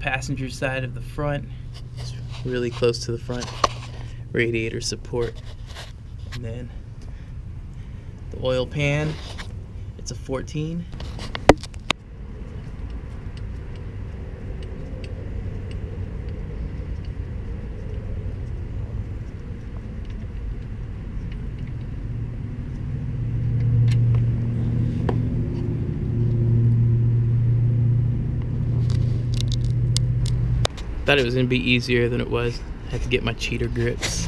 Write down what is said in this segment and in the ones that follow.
passenger side of the front. It's really close to the front radiator support. And then the oil pan, it's a 14. Thought it was going to be easier than it was. I had to get my cheater grips.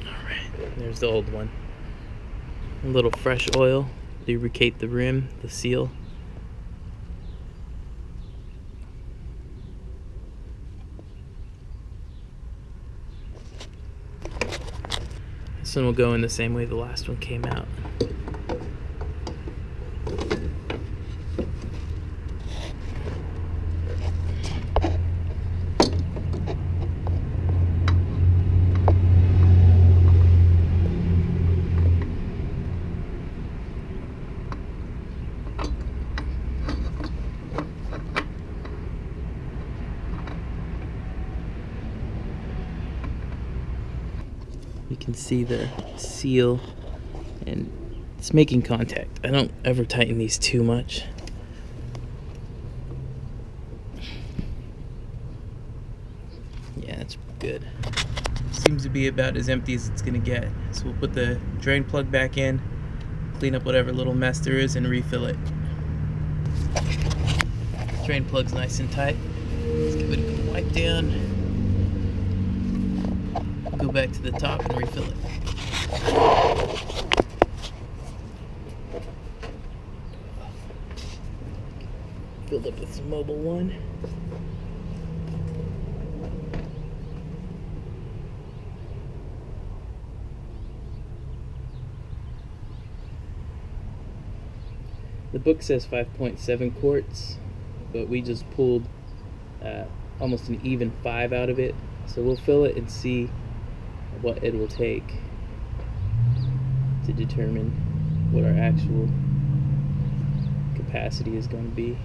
Alright, there's the old one. A little fresh oil, lubricate the rim, the seal. This one will go in the same way the last one came out. You can see the seal, and it's making contact. I don't ever tighten these too much. Yeah, it's good. Seems to be about as empty as it's gonna get. So we'll put the drain plug back in, clean up whatever little mess there is, and refill it. Drain plug's nice and tight. Let's give it a good wipe down. Go back to the top and refill it. Filled up with some Mobil 1. The book says 5.7 quarts, but we just pulled almost an even 5 out of it. So we'll fill it and see what it will take to determine what our actual capacity is going to be.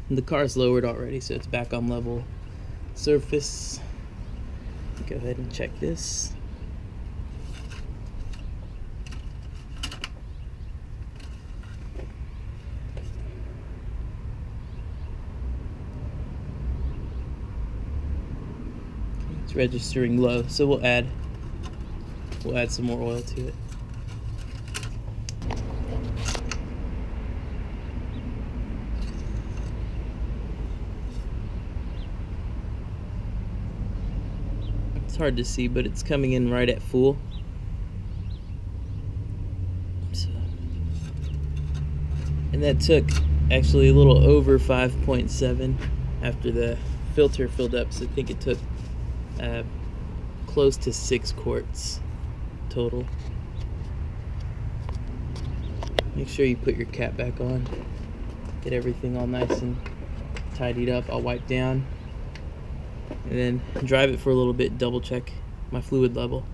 And the car's lowered already, so it's back on level surface. Go ahead and check this. It's registering low, so we'll add some more oil to it. It's hard to see, but it's coming in right at full. So, and that took actually a little over 5.7 after the filter filled up, so I think it took close to 6 quarts total. Make sure you put your cap back on, get everything all nice and tidied up. I'll wipe down and then drive it for a little bit, double check my fluid level.